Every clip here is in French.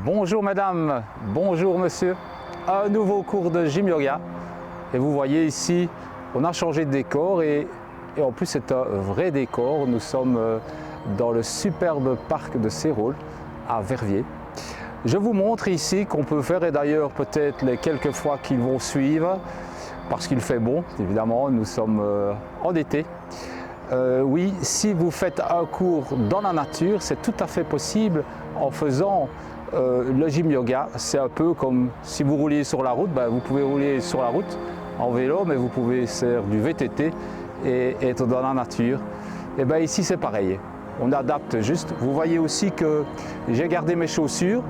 Bonjour madame, bonjour monsieur, un nouveau cours de Gym Yoga. Et vous voyez ici, on a changé de décor et en plus c'est un vrai décor. Nous sommes dans le superbe parc de Sérolles à Verviers. Je vous montre ici qu'on peut faire, et d'ailleurs peut-être les quelques fois qui vont suivre, parce qu'il fait bon, évidemment, nous sommes en été. Oui, si vous faites un cours dans la nature, c'est tout à fait possible en faisant le gym yoga. C'est un peu comme si vous rouliez sur la route, vous pouvez rouler sur la route en vélo, mais vous pouvez faire du VTT et être dans la nature. Et bien ici c'est pareil, on adapte juste. Vous voyez aussi que j'ai gardé mes chaussures,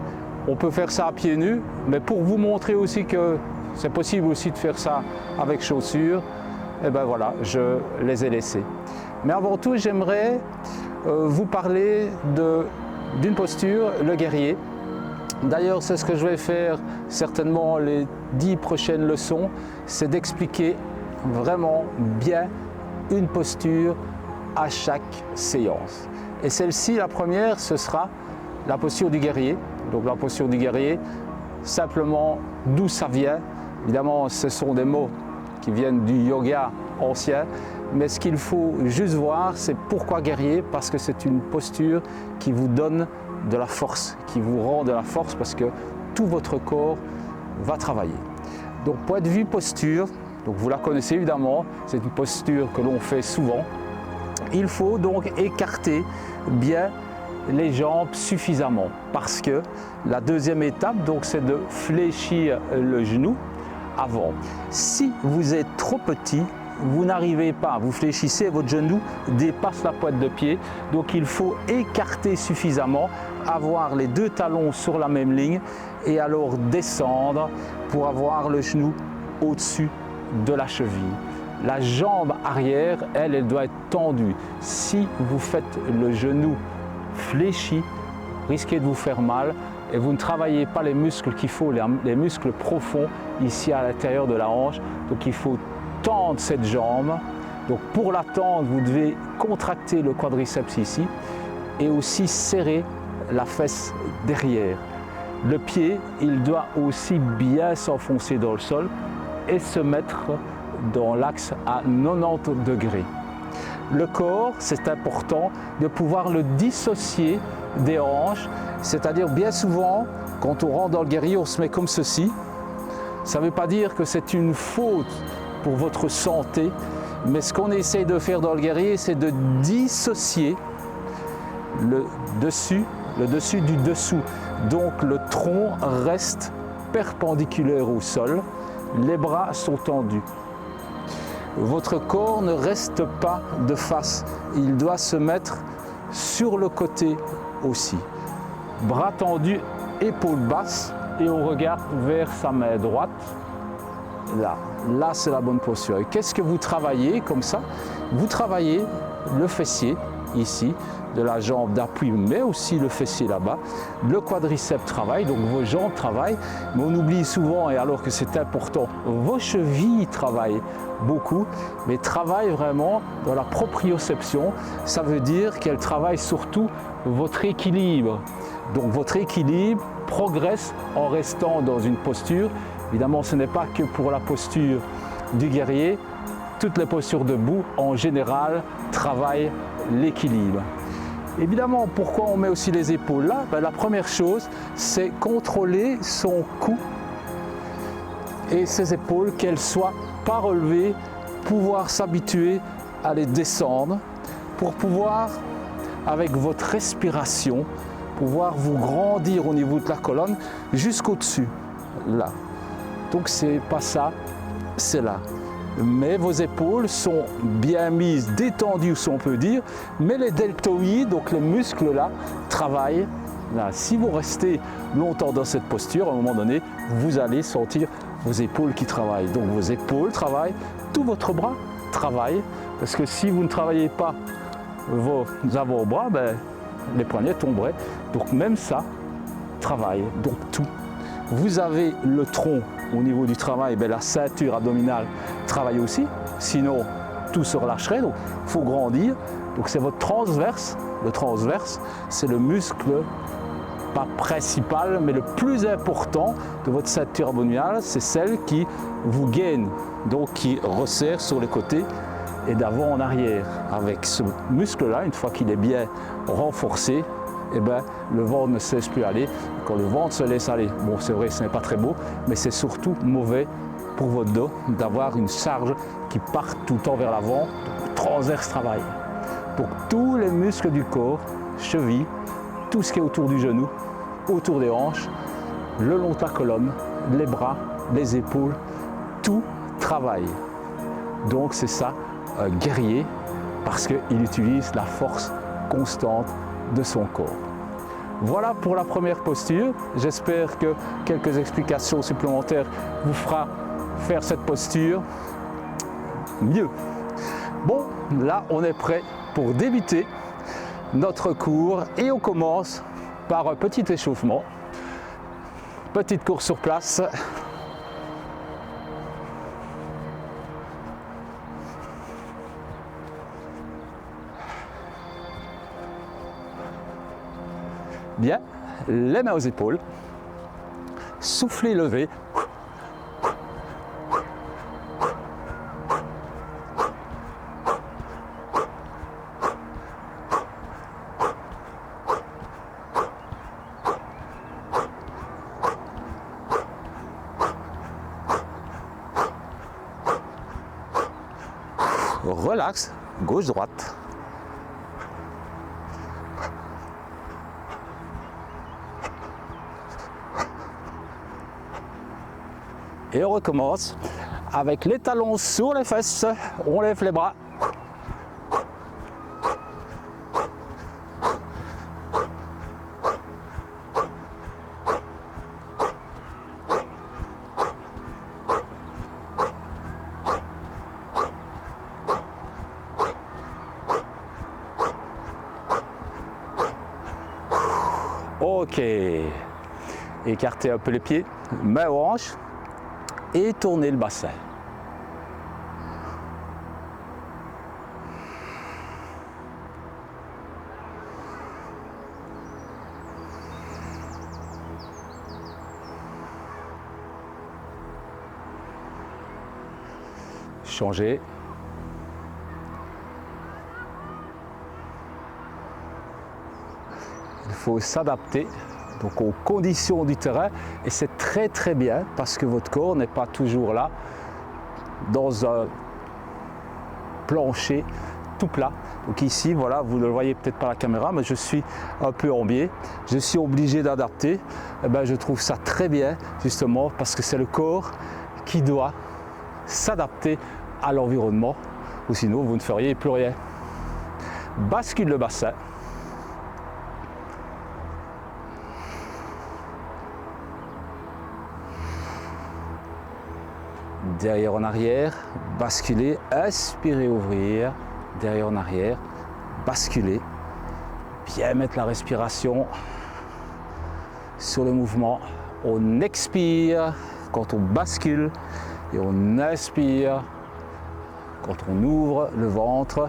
on peut faire ça à pieds nus, mais pour vous montrer aussi que c'est possible aussi de faire ça avec chaussures, et ben voilà, je les ai laissées. Mais avant tout, j'aimerais vous parler d'une posture, le guerrier. D'ailleurs, c'est ce que je vais faire certainement les 10 prochaines leçons, c'est d'expliquer vraiment bien une posture à chaque séance. Et celle-ci, la première, ce sera la posture du guerrier. Donc la posture du guerrier, simplement d'où ça vient. Évidemment, ce sont des mots qui viennent du yoga ancien, mais ce qu'il faut juste voir, c'est pourquoi guerrier, parce que c'est une posture qui vous donne de la force, qui vous rend de la force parce que tout votre corps va travailler. Donc point de vue posture, donc vous la connaissez évidemment, c'est une posture que l'on fait souvent. Il faut donc écarter bien les jambes suffisamment parce que la deuxième étape, donc, c'est de fléchir le genou avant. Si vous êtes trop petit, vous n'arrivez pas, vous fléchissez, votre genou dépasse la pointe de pied, donc il faut écarter suffisamment, avoir les deux talons sur la même ligne et alors descendre pour avoir le genou au-dessus de la cheville. La jambe arrière, elle doit être tendue. Si vous faites le genou fléchi, vous risquez de vous faire mal et vous ne travaillez pas les muscles qu'il faut, les muscles profonds ici à l'intérieur de la hanche, donc il faut tendre cette jambe. Donc pour la tendre, vous devez contracter le quadriceps ici et aussi serrer la fesse derrière. Le pied, il doit aussi bien s'enfoncer dans le sol et se mettre dans l'axe à 90 degrés. Le corps, c'est important de pouvoir le dissocier des hanches, c'est-à-dire bien souvent, quand on rentre dans le guerrier, on se met comme ceci. Ça ne veut pas dire que c'est une faute pour votre santé, mais ce qu'on essaye de faire dans le guerrier, c'est de dissocier le dessus du dessous. Donc le tronc reste perpendiculaire au sol, les bras sont tendus. Votre corps ne reste pas de face, il doit se mettre sur le côté aussi. Bras tendus, épaules basses et on regarde vers sa main droite. Là c'est la bonne posture. Et qu'est-ce que vous travaillez comme ça? Vous travaillez le fessier ici, de la jambe d'appui, mais aussi le fessier là-bas. Le quadriceps travaille, donc vos jambes travaillent, mais on oublie souvent, et alors que c'est important, vos chevilles travaillent beaucoup, mais travaillent vraiment dans la proprioception. Ça veut dire qu'elles travaillent surtout votre équilibre. Donc votre équilibre progresse en restant dans une posture. Évidemment, ce n'est pas que pour la posture du guerrier. Toutes les postures debout, en général, travaillent l'équilibre. Évidemment, pourquoi on met aussi les épaules là? La première chose, c'est contrôler son cou et ses épaules, qu'elles ne soient pas relevées, pouvoir s'habituer à les descendre pour pouvoir, avec votre respiration, pouvoir vous grandir au niveau de la colonne jusqu'au-dessus, là. Donc c'est pas ça, c'est là. Mais vos épaules sont bien mises, détendues si on peut dire, mais les deltoïdes, donc les muscles là, travaillent. Là, si vous restez longtemps dans cette posture, à un moment donné, vous allez sentir vos épaules qui travaillent. Donc vos épaules travaillent, tout votre bras travaille, parce que si vous ne travaillez pas vos avant-bras, les poignets tomberaient. Donc même ça travaille, donc tout. Vous avez le tronc au niveau du travail, la ceinture abdominale travaille aussi, sinon tout se relâcherait, donc il faut grandir. Donc c'est votre transverse, le transverse, c'est le muscle pas principal, mais le plus important de votre ceinture abdominale, c'est celle qui vous gaine, donc qui resserre sur les côtés et d'avant en arrière. Avec ce muscle-là, une fois qu'il est bien renforcé, eh ben, le ventre ne se laisse plus aller. Quand le ventre se laisse aller, bon c'est vrai, ce n'est pas très beau, mais c'est surtout mauvais pour votre dos d'avoir une charge qui part tout le temps vers l'avant, transverse travail. Donc tous les muscles du corps, chevilles, tout ce qui est autour du genou, autour des hanches, le long de la colonne, les bras, les épaules, tout travaille. Donc c'est ça, guerrier, parce qu'il utilise la force constante de son corps. Voilà pour la première posture. J'espère que quelques explications supplémentaires vous fera faire cette posture mieux. Bon, là on est prêt pour débuter notre cours et on commence par un petit échauffement, petite course sur place. Bien, les mains aux épaules, soufflez, levez. Relax, gauche-droite. Et on recommence avec les talons sur les fesses, on lève les bras. Ok, écartez un peu les pieds, mains aux hanches et tournez le bassin. Changez. Il faut s'adapter donc aux conditions du terrain et c'est très bien parce que votre corps n'est pas toujours là dans un plancher tout plat. Donc ici, voilà, vous ne le voyez peut-être pas à la caméra, mais je suis un peu en biais. Je suis obligé d'adapter. Eh ben, je trouve ça très bien justement parce que c'est le corps qui doit s'adapter à l'environnement ou sinon vous ne feriez plus rien. Bascule le bassin. Derrière en arrière, basculer, inspirez, ouvrir, derrière en arrière, basculer, bien mettre la respiration sur le mouvement. On expire quand on bascule et on inspire quand on ouvre le ventre.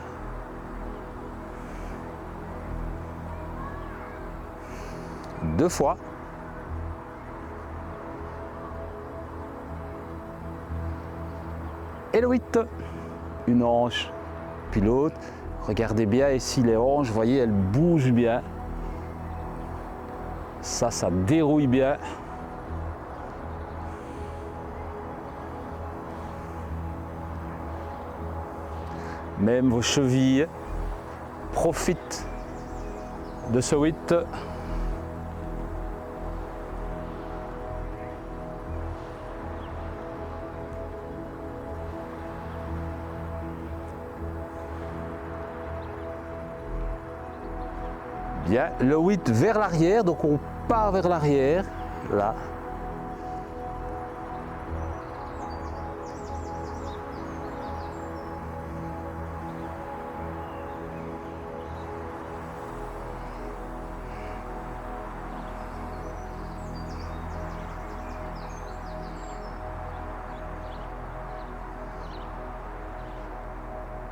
Deux fois. Et le 8, une hanche, puis l'autre. Regardez bien ici les hanches, vous voyez, elles bougent bien. Ça dérouille bien. Même vos chevilles profitent de ce 8. Bien, le 8 vers l'arrière, donc on part vers l'arrière, là.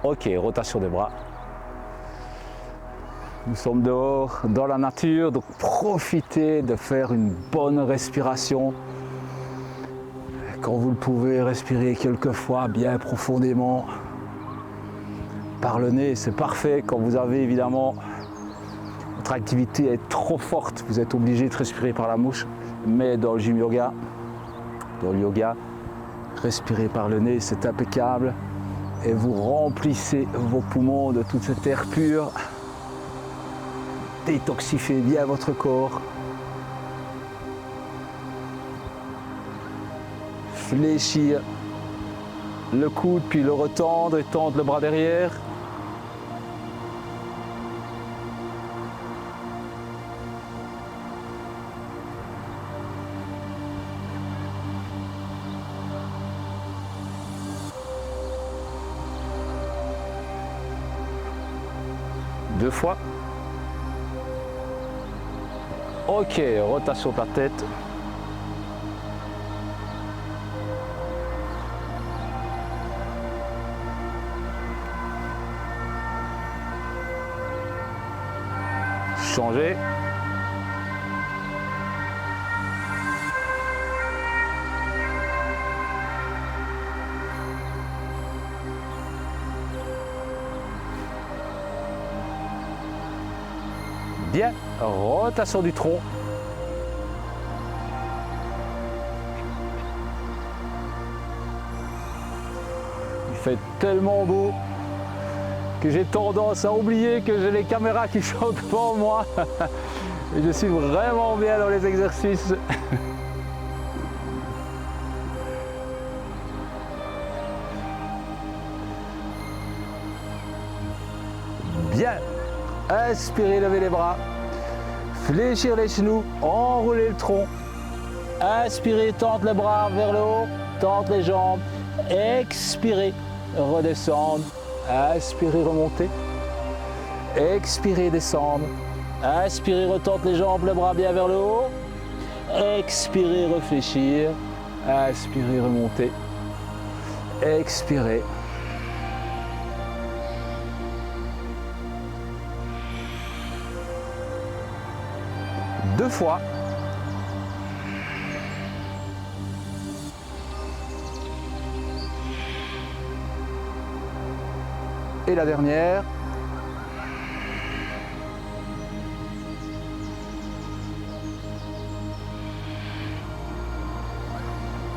Ok, rotation des bras. Nous sommes dehors, dans la nature, donc profitez de faire une bonne respiration. Quand vous le pouvez, respirez quelques fois bien profondément. Par le nez, c'est parfait. Quand vous avez évidemment, votre activité est trop forte, vous êtes obligé de respirer par la bouche. Mais dans le gym yoga, respirez par le nez, c'est impeccable. Et vous remplissez vos poumons de toute cette air pur. Détoxifiez bien votre corps. Fléchir le coude, puis le retendre et tendre le bras derrière. Deux fois. Ok, rotation de la tête. Changer. Bien, rotation du tronc. Il fait tellement beau que j'ai tendance à oublier que j'ai les caméras qui sont devant moi. Et je suis vraiment bien dans les exercices. Bien. Inspirez, levez les bras. Fléchir les genoux, enrouler le tronc. Inspirez, tente le bras vers le haut, tente les jambes. Expirez, redescendre. Inspirez, remonter. Expirez, descendre. Inspirez, retente les jambes, le bras bien vers le haut. Expirez, réfléchir. Inspirez, remonter. Expirez. Deux fois. Et la dernière.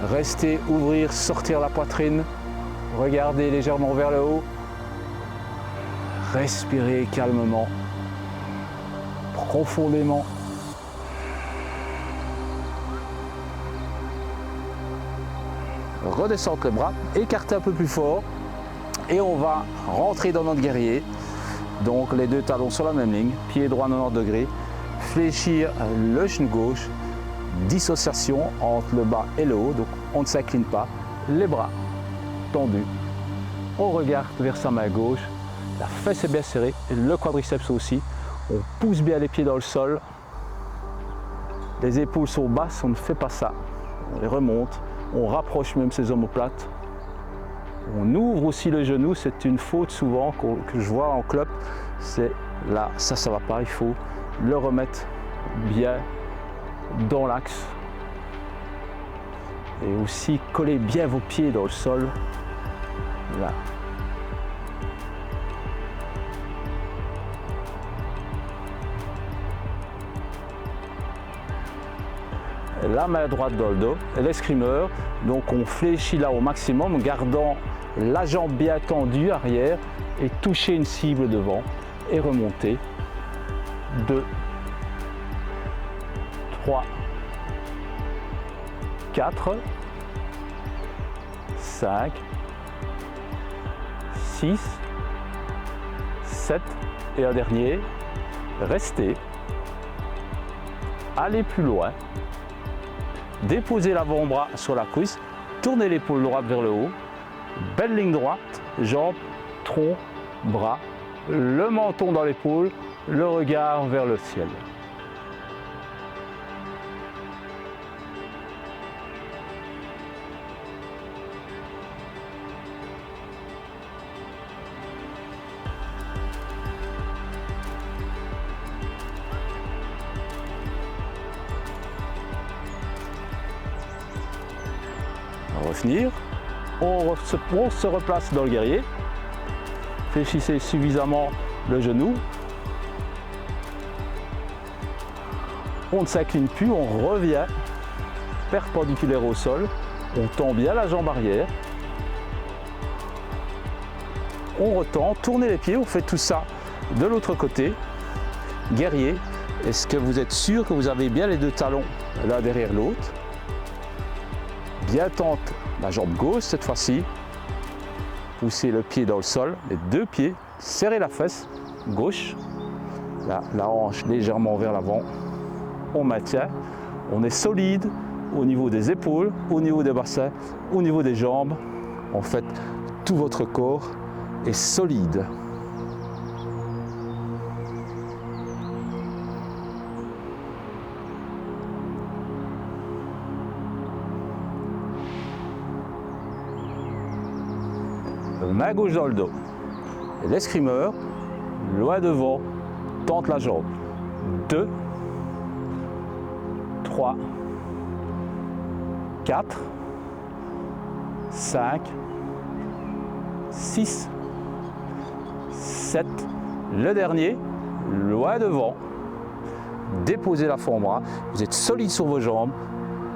Restez, ouvrir, sortir la poitrine. Regardez légèrement vers le haut. Respirez calmement, profondément. Redescendre les bras, écartez un peu plus fort et on va rentrer dans notre guerrier. Donc les deux talons sur la même ligne, pied droit 90 degrés, fléchir le genou gauche, dissociation entre le bas et le haut, donc on ne s'incline pas, les bras tendus, on regarde vers sa main gauche, la fesse est bien serrée, et le quadriceps aussi, on pousse bien les pieds dans le sol, les épaules sont basses, on ne fait pas ça, on les remonte. On rapproche même ses omoplates. On ouvre aussi le genou, c'est une faute souvent que je vois en club. C'est là, ça va pas, il faut le remettre bien dans l'axe. Et aussi coller bien vos pieds dans le sol. Là. La main droite dans le dos, l'escrimeur, donc on fléchit là au maximum, gardant la jambe bien tendue arrière et toucher une cible devant et remonter. 2, 3, 4, 5, 6, 7 et un dernier. Restez, allez plus loin. Déposez l'avant-bras sur la cuisse, tournez l'épaule droite vers le haut, belle ligne droite, jambes, tronc, bras, le menton dans l'épaule, le regard vers le ciel. Revenir. On se replace dans le guerrier. Fléchissez suffisamment le genou. On ne s'incline plus, on revient perpendiculaire au sol. On tend bien la jambe arrière. On retend, tournez les pieds, on fait tout ça de l'autre côté. Guerrier, est-ce que vous êtes sûr que vous avez bien les deux talons l'un derrière l'autre? Bien tendre la jambe gauche cette fois-ci. Poussez le pied dans le sol, les deux pieds, serrez la fesse gauche. La hanche légèrement vers l'avant. On maintient, on est solide au niveau des épaules, au niveau des bassins, au niveau des jambes. En fait, tout votre corps est solide. Main gauche dans le dos. L'escrimeur, loin devant, tente la jambe. 2, 3, 4, 5, 6, 7, le dernier, loin devant. Déposez la forme bras, vous êtes solide sur vos jambes,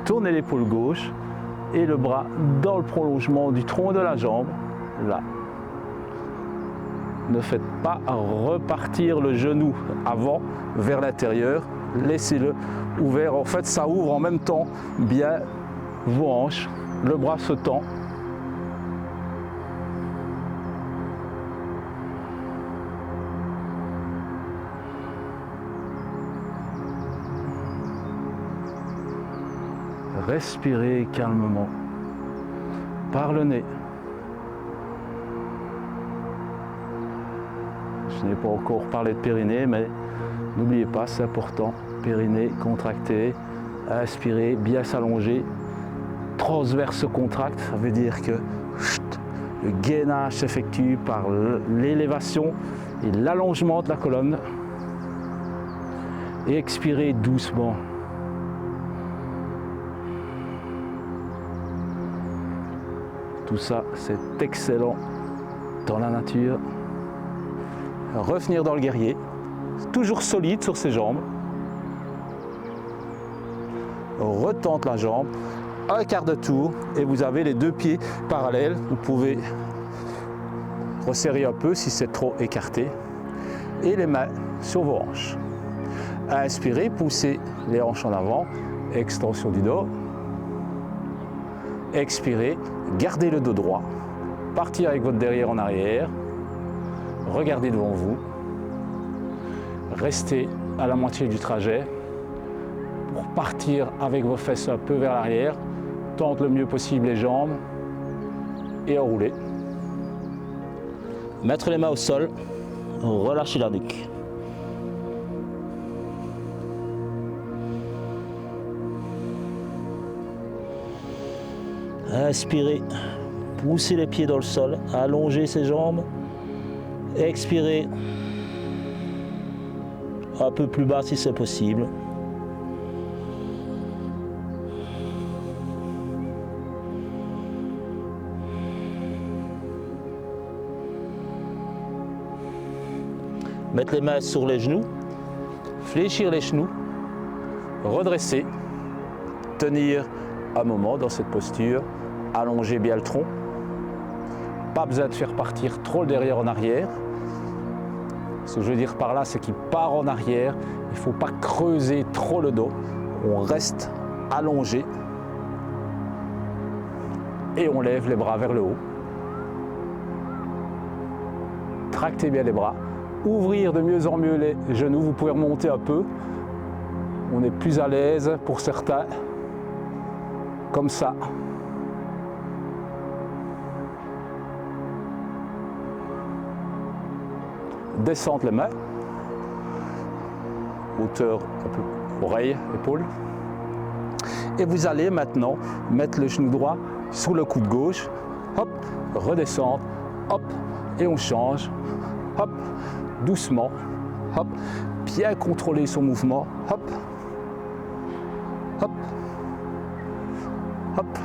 tournez l'épaule gauche et le bras dans le prolongement du tronc de la jambe, là. Ne faites pas repartir le genou avant vers l'intérieur, laissez-le ouvert. En fait, ça ouvre en même temps bien vos hanches, le bras se tend. Respirez calmement par le nez. Je n'ai pas encore parlé de périnée, mais n'oubliez pas, c'est important. Périnée contracté, inspirez, bien s'allonger. Transverse se contracte, ça veut dire que le gainage s'effectue par l'élévation et l'allongement de la colonne. Et expirez doucement. Tout ça, c'est excellent dans la nature. Revenir dans le guerrier, toujours solide sur ses jambes. Retente la jambe, un quart de tour et vous avez les deux pieds parallèles. Vous pouvez resserrer un peu si c'est trop écarté et les mains sur vos hanches. Inspirez, poussez les hanches en avant, extension du dos. Expirez, gardez le dos droit, partir avec votre derrière en arrière. Regardez devant vous, restez à la moitié du trajet pour partir avec vos fesses un peu vers l'arrière, tente le mieux possible les jambes et enrouler. Mettre les mains au sol, relâchez la nuque. Inspirez, poussez les pieds dans le sol, allongez ses jambes. Expirez un peu plus bas si c'est possible. Mettre les mains sur les genoux, fléchir les genoux, redresser, tenir un moment dans cette posture, allonger bien le tronc. Pas besoin de faire partir trop le derrière en arrière. Ce que je veux dire par là, c'est qu'il part en arrière. Il ne faut pas creuser trop le dos. On reste allongé et on lève les bras vers le haut. Tractez bien les bras. Ouvrir de mieux en mieux les genoux. Vous pouvez remonter un peu. On est plus à l'aise pour certains. Comme ça. Descendre les mains, hauteur un peu oreille, épaule. Et vous allez maintenant mettre le genou droit sur le coude gauche, hop, redescendre, hop, et on change, hop, doucement, hop, bien contrôler son mouvement, hop, hop, hop.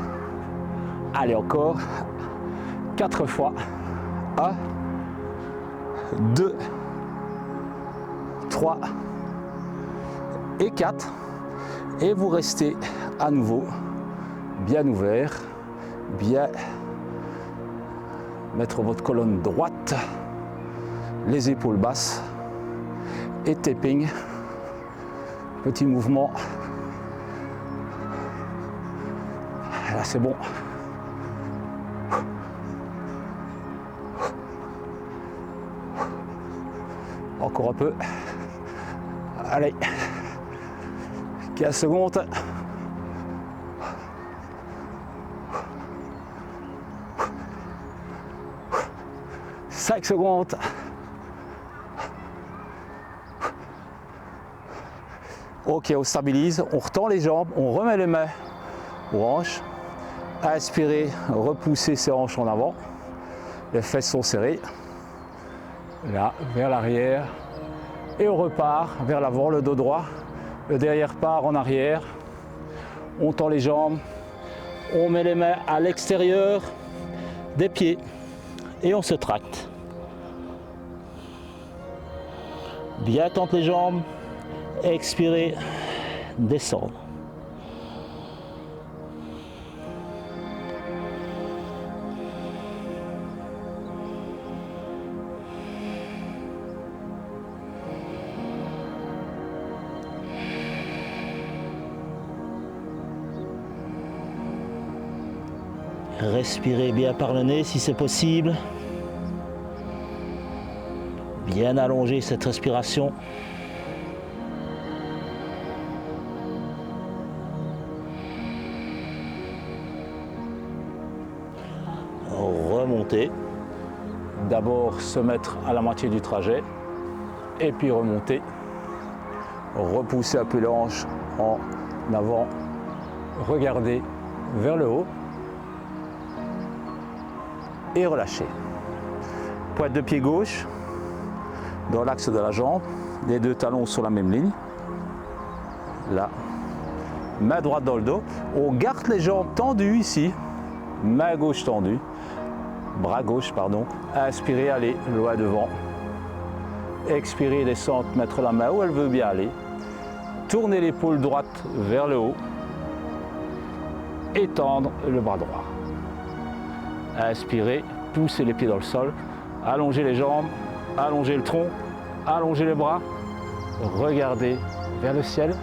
Allez, encore 4 fois. 1, 2, 3 et 4. Et vous restez à nouveau bien ouvert, bien mettre votre colonne droite, les épaules basses et tapping. Petit mouvement. Là, c'est bon. Encore un peu. Allez. 15 secondes. « 5 secondes. Ok, on stabilise, on retend les jambes, on remet les mains aux hanches. Inspirez, repoussez ses hanches en avant. Les fesses sont serrées. Là, vers l'arrière. Et on repart vers l'avant, le dos droit. Le derrière part en arrière. On tend les jambes. On met les mains à l'extérieur des pieds. Et on se tracte. Bien tendre les jambes. Expirez, descendre. Respirez bien par le nez si c'est possible. Bien allonger cette respiration. Remonter. D'abord se mettre à la moitié du trajet et puis remonter. Repousser un peu les hanches en avant. Regardez vers le haut. Et relâchez. Pointe de pied gauche dans l'axe de la jambe, les deux talons sur la même ligne. Là. Main droite dans le dos. On garde les jambes tendues ici. Main gauche tendue. Bras gauche, pardon. Inspirez, allez loin devant. Expirez, descendre, mettre la main où elle veut bien aller. Tournez l'épaule droite vers le haut. Étendre le bras droit. Inspirez, poussez les pieds dans le sol, allongez les jambes, allongez le tronc, allongez les bras, regardez vers le ciel.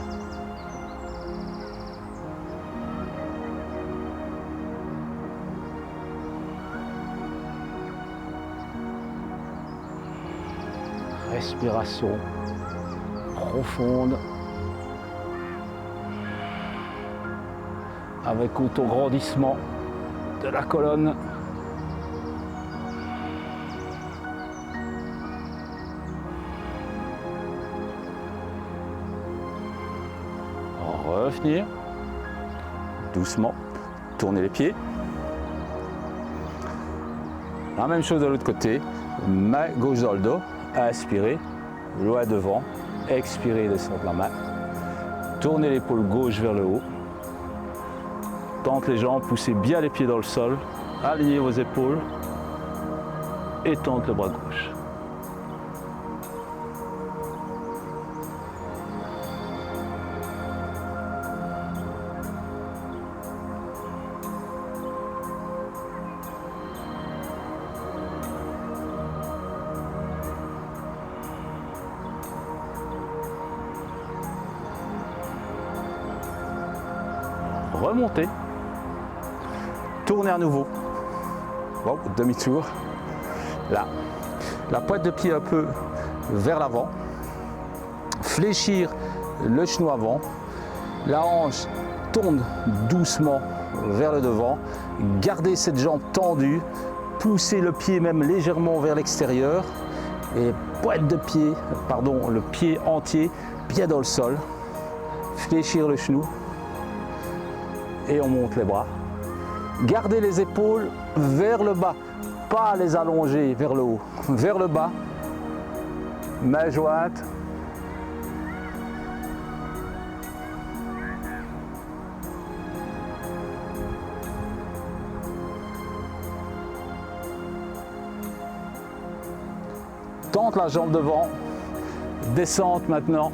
Respiration profonde, avec autograndissement de la colonne. Revenir doucement, tournez les pieds. La même chose de l'autre côté, main gauche dans le dos, inspirez, loin devant, expirez, descendre la main, tournez l'épaule gauche vers le haut, tente les jambes, poussez bien les pieds dans le sol, alignez vos épaules et tente le bras gauche. Remontez, tournez à nouveau, wow, demi-tour, là, la pointe de pied un peu vers l'avant, fléchir le genou avant, la hanche tourne doucement vers le devant, gardez cette jambe tendue, poussez le pied même légèrement vers l'extérieur et pointe de pied, pardon, le pied entier bien dans le sol, fléchir le genou. Et on monte les bras. Gardez les épaules vers le bas, pas les allonger vers le haut, vers le bas. Mains jointes. tente la jambe devant, descente maintenant,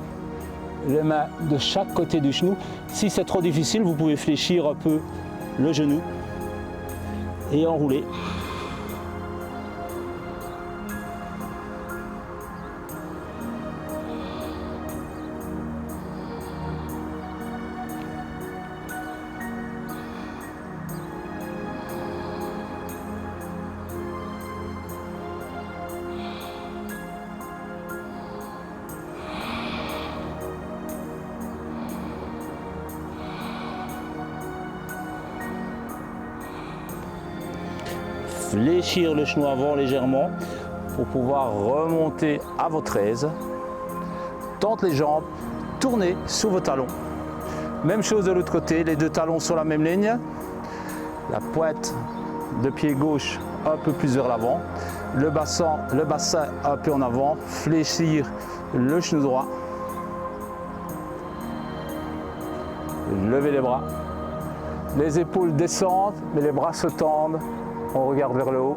les mains de chaque côté du genou. Si c'est trop difficile, vous pouvez fléchir un peu le genou et enrouler. Fléchir le genou avant légèrement pour pouvoir remonter à votre aise. Tente les jambes, tournez sous vos talons. Même chose de l'autre côté, les deux talons sur la même ligne. La pointe de pied gauche un peu plus vers l'avant. Le bassin un peu en avant. Fléchir le genou droit. Levez les bras. Les épaules descendent, mais les bras se tendent. On regarde vers le haut.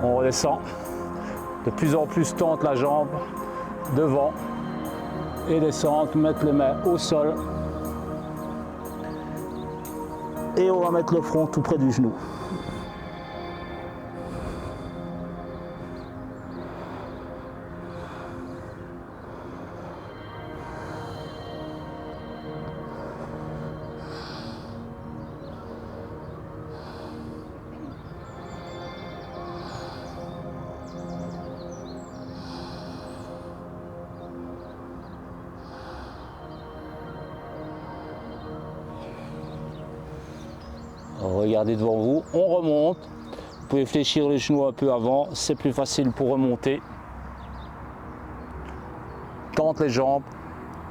On redescend. De plus en plus tente la jambe devant et descendre, mettre les mains au sol. Et on va mettre le front tout près du genou. Regardez devant vous, on remonte. Vous pouvez fléchir les genoux un peu avant, c'est plus facile pour remonter. Tente les jambes,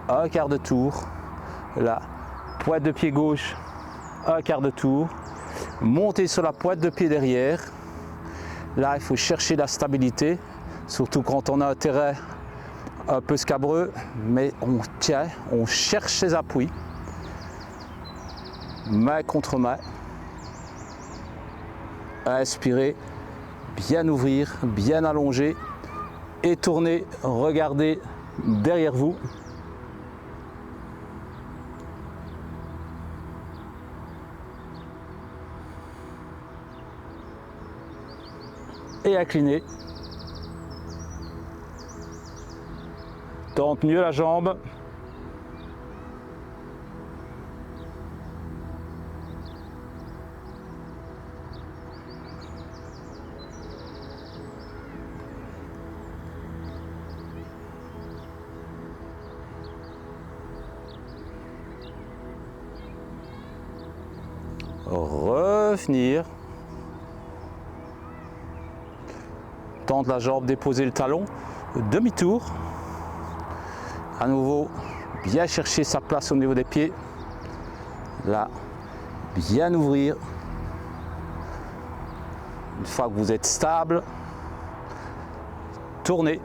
un quart de tour. La pointe de pied gauche, un quart de tour. Montez sur la pointe de pied derrière. Là, il faut chercher la stabilité, surtout quand on a un terrain un peu scabreux, mais on tient, on cherche ses appuis. Main contre main. Inspirez, bien ouvrir, bien allonger et tourner, regardez derrière vous. Et incliner. Tente mieux la jambe. Revenir. Tente la jambe, déposer le talon. Demi-tour. À nouveau, bien chercher sa place au niveau des pieds. Là, bien ouvrir. Une fois que vous êtes stable, tournez.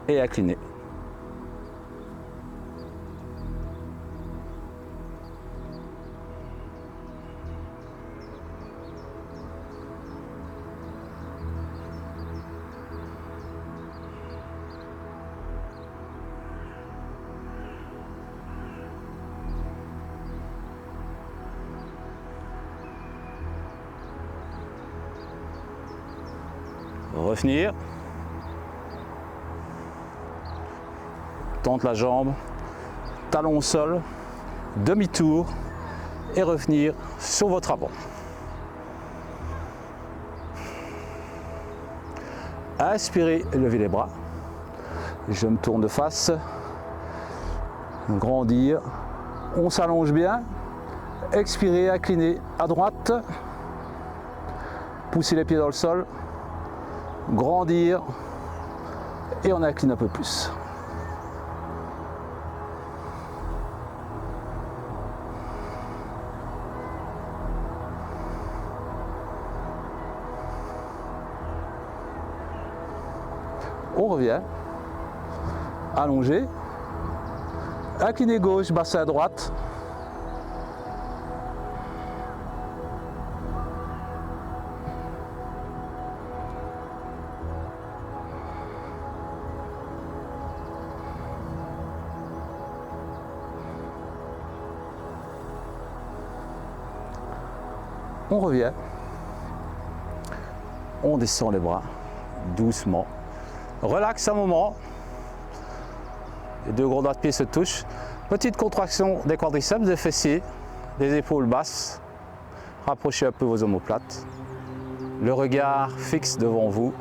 Et incliner. Revenir. Tente la jambe, talon au sol, demi-tour et revenir sur votre avant. Inspirez, levez les bras. Je me tourne de face. Grandir. On s'allonge bien. Expirez, inclinez à droite. Poussez les pieds dans le sol. Grandir. Et on incline un peu plus. On revient. Allongé. Incliné gauche, bassin droite. On revient. On descend les bras doucement. Relaxe un moment. Les deux gros doigts de pied se touchent. Petite contraction des quadriceps, des fessiers, des épaules basses. Rapprochez un peu vos omoplates. Le regard fixe devant vous.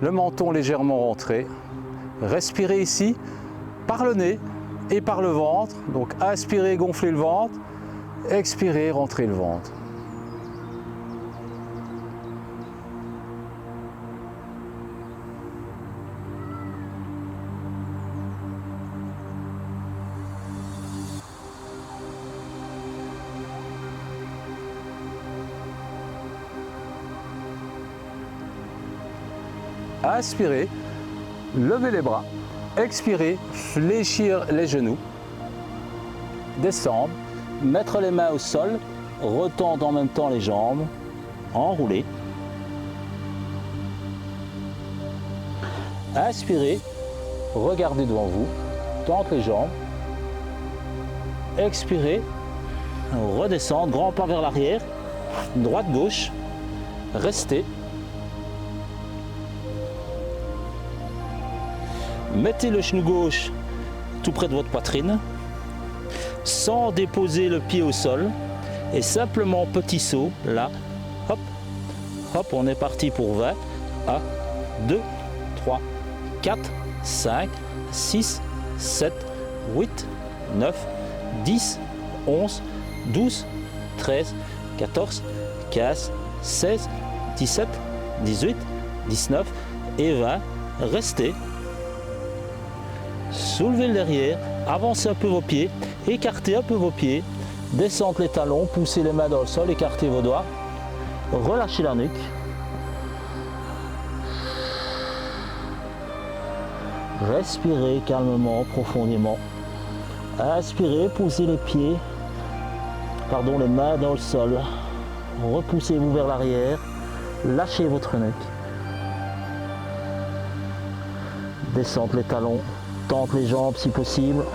Le menton légèrement rentré. Respirez ici par le nez et par le ventre. Donc inspirez, gonflez le ventre. Expirez, rentrez le ventre. Inspirez, levez les bras, expirez, fléchir les genoux, descendre, mettre les mains au sol, retendre en même temps les jambes, enrouler. Inspirez, regardez devant vous, tendre les jambes, expirez, redescendre, grand pas vers l'arrière, droite-gauche, restez. Mettez le genou gauche tout près de votre poitrine, sans déposer le pied au sol, et simplement petit saut, là, hop, hop, on est parti pour 20, 1, 2, 3, 4, 5, 6, 7, 8, 9, 10, 11, 12, 13, 14, 15, 16, 17, 18, 19 et 20, restez. Soulevez le derrière, avancez un peu vos pieds, écartez un peu vos pieds, descendez les talons, poussez les mains dans le sol, écartez vos doigts, relâchez la nuque. Respirez calmement, profondément. Inspirez, poussez les pieds, les mains dans le sol. Repoussez-vous vers l'arrière, lâchez votre nuque. Descendez les talons. Tente les jambes si possible.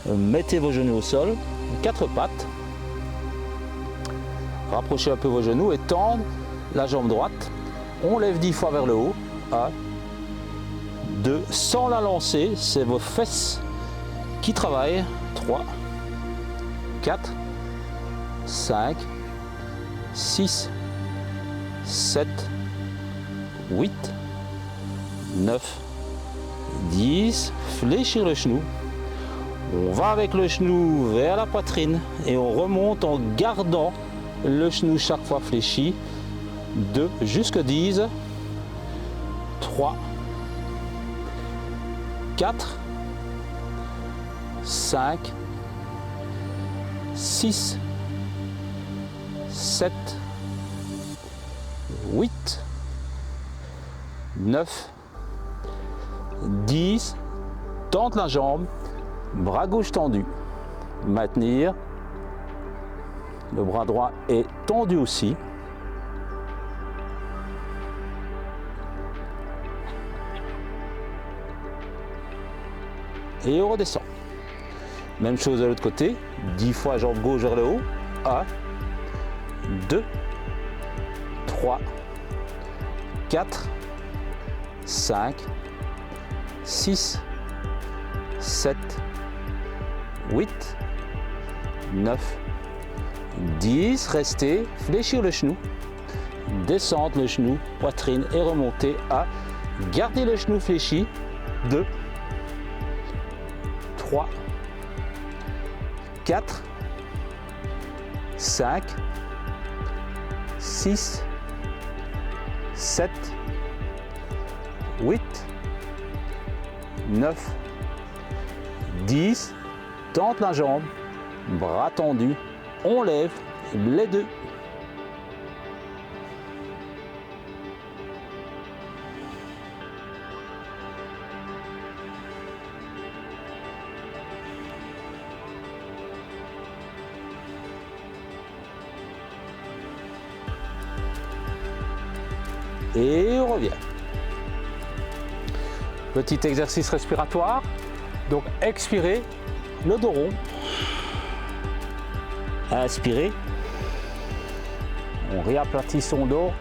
Mettez vos genoux au sol, quatre pattes. Rapprochez un peu vos genoux et tendre la jambe droite. On lève 10 fois vers le haut. 1, 2, sans la lancer, c'est vos fesses qui travaillent. 3, 4, 5, 6, 7, 8, 9, 10. Fléchir le genou. On va avec le genou vers la poitrine et on remonte en gardant le genou chaque fois fléchi. 2 jusqu'à 10. 3, 4, 5, 6, 7, 8, 9, 10. Tente la jambe, bras gauche tendu. Maintenir. Le bras droit est tendu aussi. Et on redescend. Même chose de l'autre côté. 10 fois jambe gauche vers le haut. 1, 2, 3, 4, 5, 6, 7, 8, 9, 10, restez, fléchir le genou, descendre le genou, poitrine et remonter à, gardez le genou fléchi, 2, 3, 4, 5, 6, 7, 8, 9, 10, tente la jambe, bras tendus, on lève les deux. Et on revient. Petit exercice respiratoire. Donc expirez, le dos rond. Inspirez. On réaplatit son dos,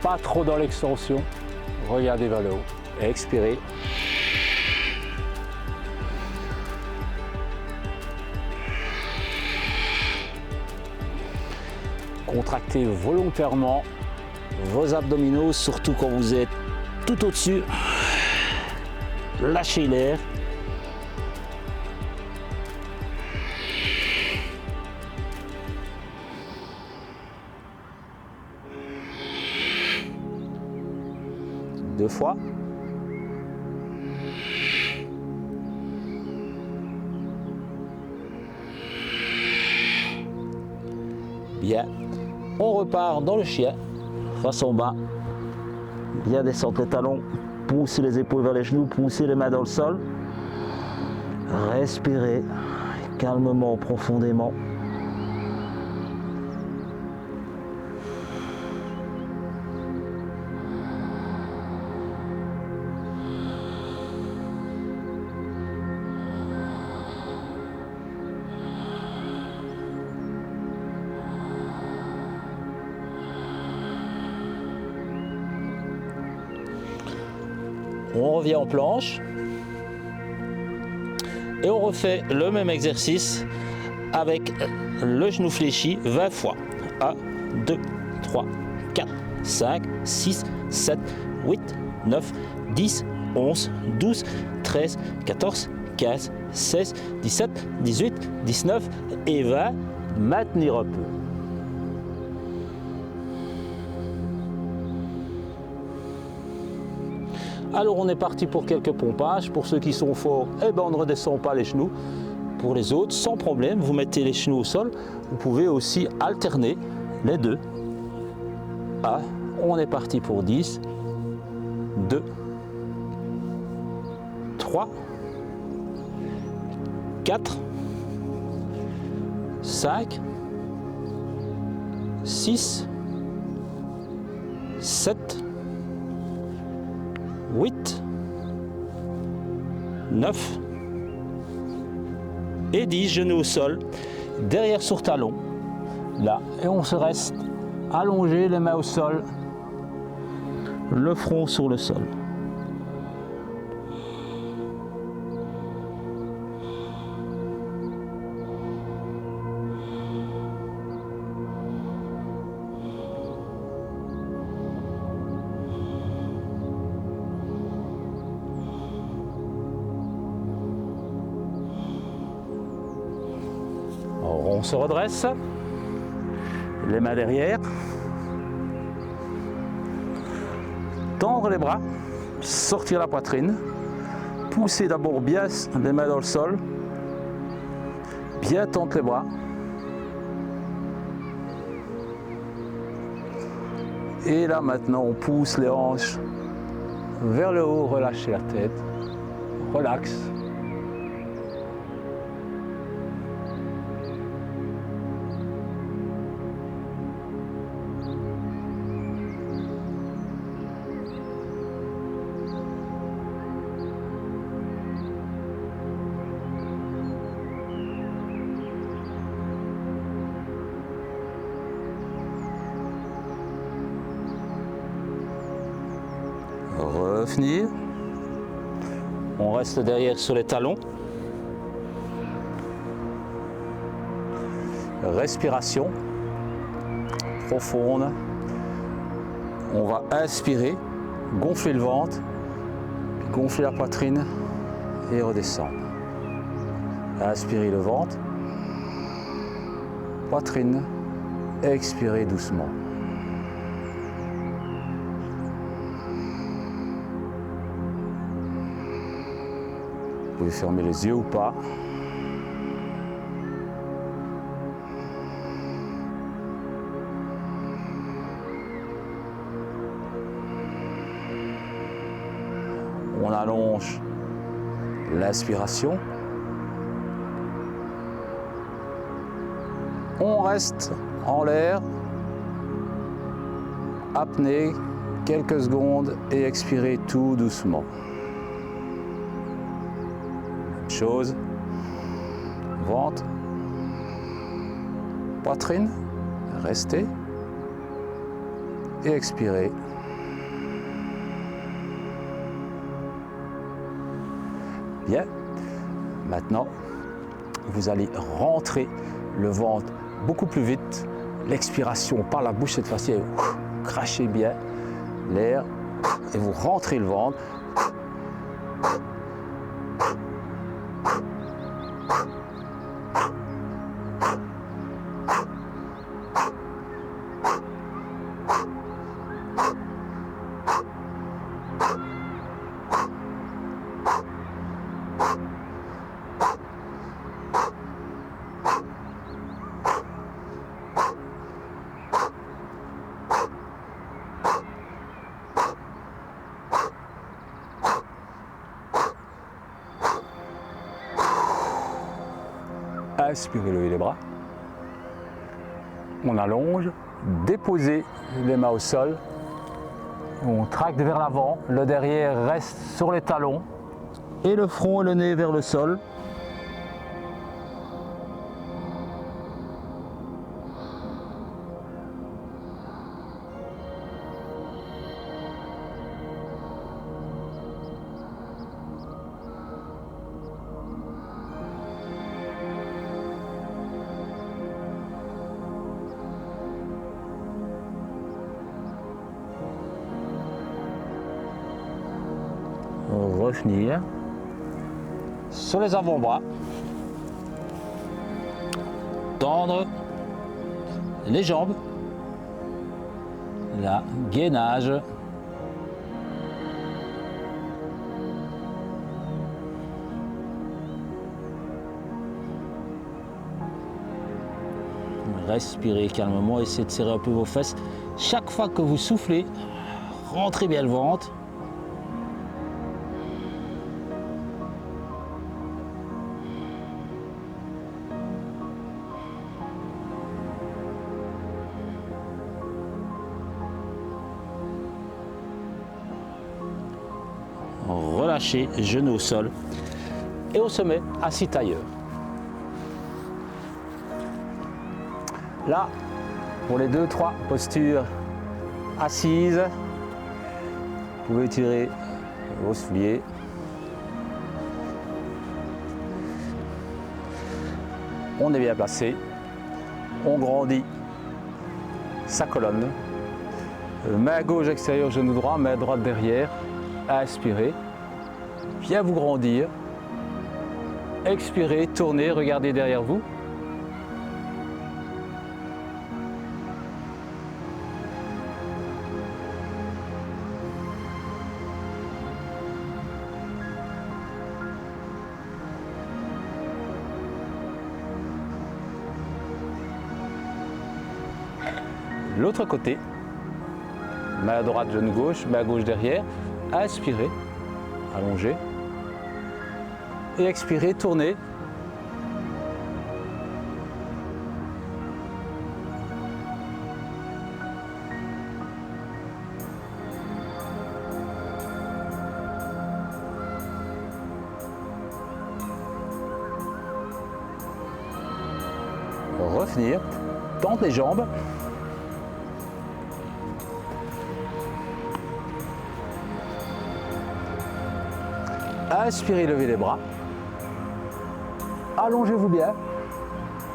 pas trop dans l'extension. Regardez vers le haut. Expirez. Contractez volontairement vos abdominaux, surtout quand vous êtes tout au-dessus. Lâchez l'air. Deux fois. Bien. On repart dans le chien. Face en bas, bien descendre les talons, pousser les épaules vers les genoux, pousser les mains dans le sol. Respirez calmement, profondément. On revient en planche et on refait le même exercice avec le genou fléchi 20 fois. 1, 2, 3, 4, 5, 6, 7, 8, 9, 10, 11, 12, 13, 14, 15, 16, 17, 18, 19 et 20. Maintenir un peu. Alors on est parti pour quelques pompages. Pour ceux qui sont forts, eh ben on ne redescend pas les genoux. Pour les autres, sans problème, vous mettez les genoux au sol. Vous pouvez aussi alterner les deux. Ah, on est parti pour 10, 2, 3, 4, 5, 6, 7, 8, 9 et 10, genoux au sol, derrière sur talon, là, et on se reste allongé, les mains au sol, le front sur le sol. On se redresse, les mains derrière, tendre les bras, sortir la poitrine, pousser d'abord bien les mains dans le sol, bien tendre les bras. Et là maintenant on pousse les hanches vers le haut, relâchez la tête, relax. Revenir. On reste derrière sur les talons. Respiration profonde. On va inspirer, gonfler le ventre, gonfler la poitrine et redescendre. Inspirez le ventre, poitrine, expirez doucement. Vous pouvez fermer les yeux ou pas. On allonge l'inspiration. On reste en l'air, apnée, quelques secondes et expirez tout doucement. Même chose, ventre, poitrine, restez et expirez. Bien, maintenant, vous allez rentrer le ventre beaucoup plus vite. L'expiration par la bouche cette fois-ci, crachez bien l'air et vous rentrez le ventre. Inspirez, levez les bras. On allonge, déposez les mains au sol. On tracte vers l'avant, le derrière reste sur les talons et le front et le nez vers le sol. Revenir sur les avant-bras, tendre les jambes, là, gainage, respirez calmement, essayez de serrer un peu vos fesses. Chaque fois que vous soufflez, rentrez bien le ventre. Relâchez, genoux au sol et on se met assis tailleur. Là, pour les 2-3 postures assises, vous pouvez tirer vos souliers. On est bien placé, on grandit sa colonne. Main gauche extérieure, genou droit, main droite derrière. Inspirez, bien vous grandir. Expirez, tournez, regardez derrière vous. L'autre côté, main droite, genou gauche, main gauche derrière. Inspirez, allongez. Et expirez, tournez. Revenir, tendre les jambes. Inspirez, levez les bras. Allongez-vous bien.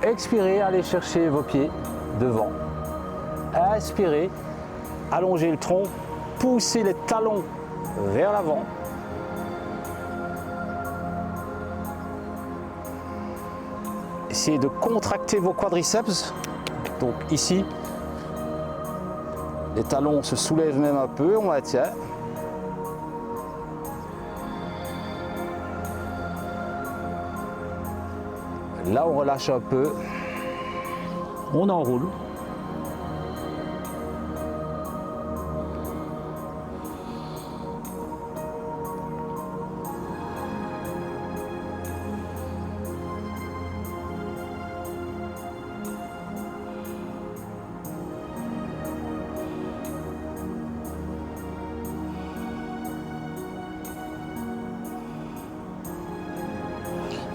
Expirez, allez chercher vos pieds devant. Inspirez, allongez le tronc, poussez les talons vers l'avant. Essayez de contracter vos quadriceps. Donc ici, Les talons se soulèvent même un peu, on maintient. Là, on relâche un peu. On enroule.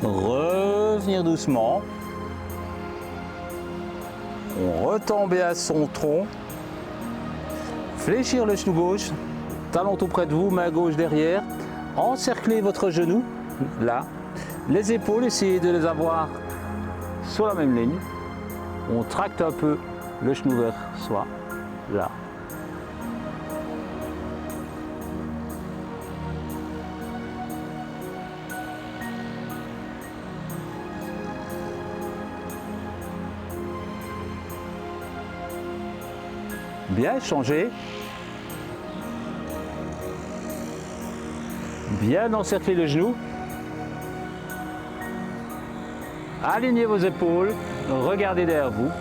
Revenir doucement. On retombe à son tronc. Fléchir le genou gauche, talon tout près de vous, main gauche derrière. Encerclez votre genou, là. Les épaules, essayez de les avoir sur la même ligne. On tracte un peu le genou vers soi, là. Bien échanger. Bien encercler le genou. Alignez vos épaules. Regardez derrière vous.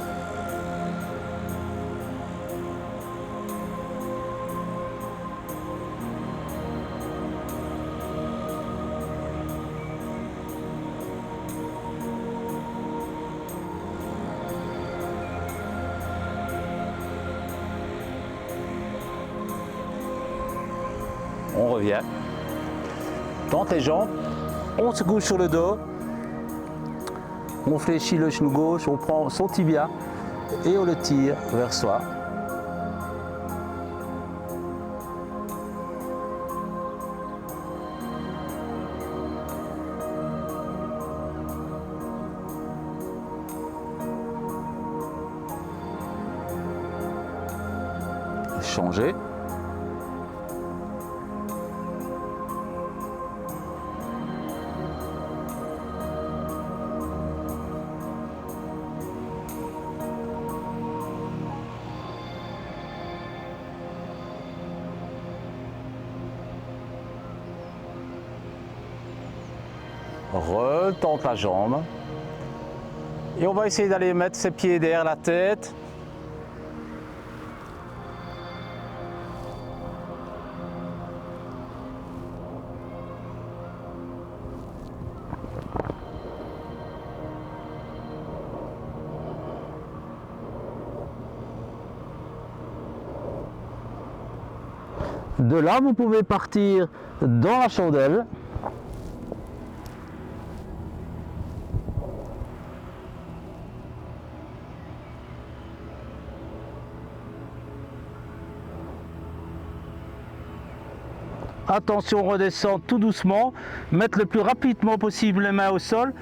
On revient. Tente les jambes. On se couche sur le dos. On fléchit le genou gauche. On prend son tibia et on le tire vers soi. Changer. Retente la jambe. Et on va essayer d'aller mettre ses pieds derrière la tête. De là, vous pouvez partir dans la chandelle. Attention, on redescend tout doucement, mettre le plus rapidement possible les mains au sol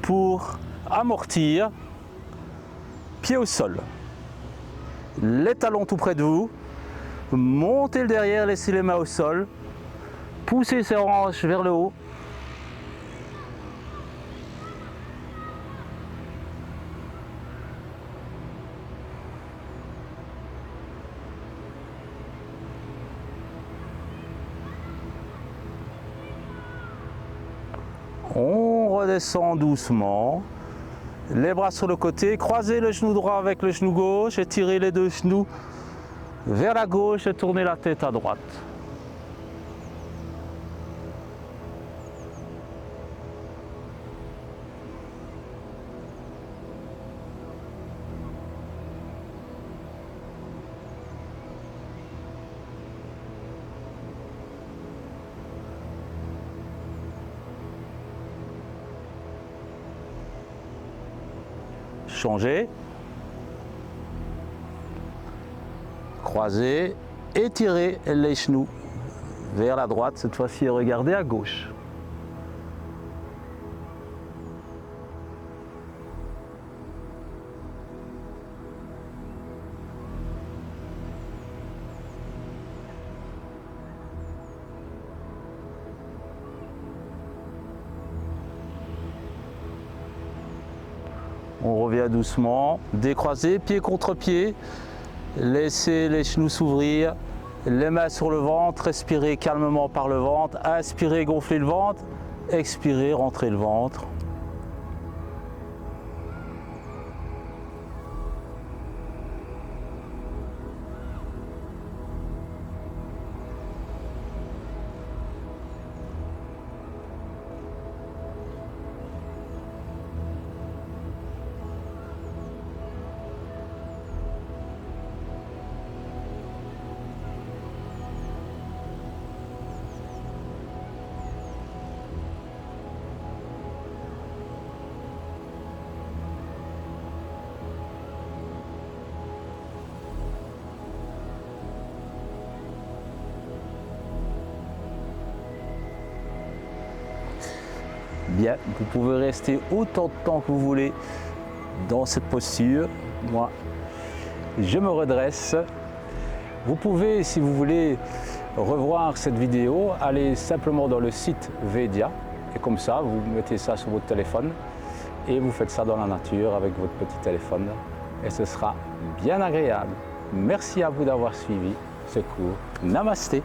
pour amortir. Pied au sol. Les talons tout près de vous. Montez le derrière, laissez les mains au sol. Poussez ses hanches vers le haut. On redescend doucement. Les bras sur le côté. Croisez le genou droit avec le genou gauche. Étirez les deux genoux vers la gauche et tournez la tête à droite. Changez. Croisez, étirez les genoux vers la droite, cette fois-ci regardez à gauche. On revient doucement, décroisé, pied contre pied. Laissez les genoux s'ouvrir, les mains sur le ventre, respirez calmement par le ventre, inspirez, gonflez le ventre, expirez, rentrez le ventre. Bien, vous pouvez rester autant de temps que vous voulez dans cette posture. Moi, je me redresse. Vous pouvez, si vous voulez, revoir cette vidéo, aller simplement dans le site Vedia. Et comme ça, vous mettez ça sur votre téléphone et vous faites ça dans la nature avec votre petit téléphone. Et ce sera bien agréable. Merci à vous d'avoir suivi ce cours. Namasté.